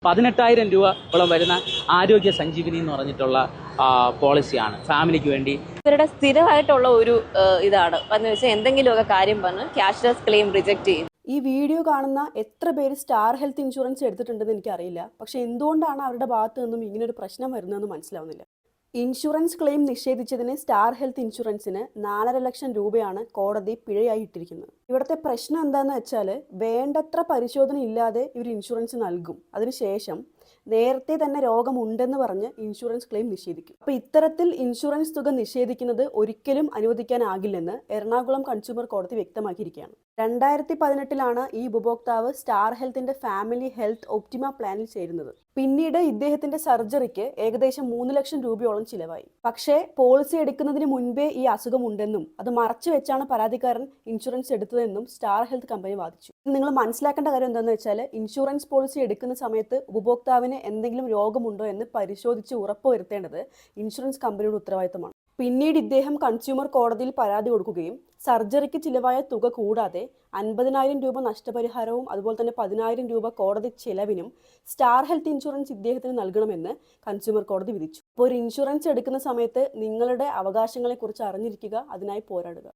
18,000 രൂപയോളം വരുന്ന ആരോഗ്യ സഞ്ജീവനി എന്ന് പറഞ്ഞിട്ടുള്ള പോളിസിയാണ് ഫാമിലിക്ക് വേണ്ടി. ഇവരുടെ സ്ഥിരമായിട്ടുള്ള ഒരു ഇതാണ് എന്ന് വെച്ചാൽ എന്തെങ്കിലുമൊക്കെ കാര്യം പറഞ്ഞ് ക്യാഷ്ലെസ് ക്ലെയിം റിജക്ട് ചെയ്യും. ഈ വീഡിയോ കാണുന്ന എത്ര പേര് സ്റ്റാർ ഹെൽത്ത് ഇൻഷുറൻസ് എടുത്തിട്ടുണ്ടെന്ന് എനിക്കറിയില്ല. പക്ഷെ എന്തുകൊണ്ടാണ് അവരുടെ ഭാഗത്തു നിന്നും ഇങ്ങനൊരു പ്രശ്നം വരുന്നതെന്ന് മനസ്സിലാവുന്നില്ല. ഇൻഷുറൻസ് ക്ലെയിം നിഷേധിച്ചതിന് സ്റ്റാർ ഹെൽത്ത് ഇൻഷുറൻസിന് 4.5 ലക്ഷം രൂപയാണ് കോടതി പിഴയായി ഇട്ടിരിക്കുന്നത്. ഇവിടുത്തെ പ്രശ്നം എന്താണെന്ന് വെച്ചാൽ വേണ്ടത്ര പരിശോധന ഇല്ലാതെ ഇവർ ഇൻഷുറൻസ് നൽകും. അതിനുശേഷം നേരത്തെ തന്നെ രോഗമുണ്ടെന്ന് പറഞ്ഞ് ഇൻഷുറൻസ് ക്ലെയിം നിഷേധിക്കും. അപ്പോൾ ഇത്തരത്തിൽ ഇൻഷുറൻസ് തുക നിഷേധിക്കുന്നത് ഒരിക്കലും അനുവദിക്കാനാകില്ലെന്ന് എറണാകുളം കൺസ്യൂമർ കോടതി വ്യക്തമാക്കിയിരിക്കുകയാണ്. 2018 ഈ ഉപഭോക്താവ് സ്റ്റാർ ഹെൽത്തിന്റെ ഫാമിലി ഹെൽത്ത് ഒപ്റ്റിമ പ്ലാനിൽ ചേരുന്നത്. പിന്നീട് ഇദ്ദേഹത്തിന്റെ സർജറിക്ക് ഏകദേശം 3 ലക്ഷം രൂപയോളം ചിലവായി. പക്ഷേ പോളിസി എടുക്കുന്നതിന് മുൻപേ ഈ അസുഖമുണ്ടെന്നും അത് മറച്ചു വെച്ചാണ് പരാതിക്കാരൻ ഇൻഷുറൻസ് എടുത്തതെന്നും സ്റ്റാർ ഹെൽത്ത് കമ്പനി വാദിച്ചു. നിങ്ങൾ മനസ്സിലാക്കേണ്ട കാര്യം എന്താണെന്ന് വെച്ചാൽ ഇൻഷുറൻസ് പോളിസി എടുക്കുന്ന സമയത്ത് ഉപഭോക്താവിന് എന്തെങ്കിലും രോഗമുണ്ടോ എന്ന് പരിശോധിച്ച് ഉറപ്പുവരുത്തേണ്ടത് ഇൻഷുറൻസ് കമ്പനിയുടെ ഉത്തരവാദിത്തമാണ്. പിന്നീട് ഇദ്ദേഹം കൺസ്യൂമർ കോടതിയിൽ പരാതി കൊടുക്കുകയും സർജറിക്ക് ചിലവായ തുക കൂടാതെ 50,000 രൂപ നഷ്ടപരിഹാരവും അതുപോലെ തന്നെ 10,000 രൂപ കോടതി ചെലവിനും സ്റ്റാർ ഹെൽത്ത് ഇൻഷുറൻസ് ഇദ്ദേഹത്തിന് നൽകണമെന്ന് കൺസ്യൂമർ കോടതി വിധിച്ചു. അപ്പോൾ ഒരു ഇൻഷുറൻസ് എടുക്കുന്ന സമയത്ത് നിങ്ങളുടെ അവകാശങ്ങളെക്കുറിച്ച് അറിഞ്ഞിരിക്കുക, അതിനായി പോരാടുക.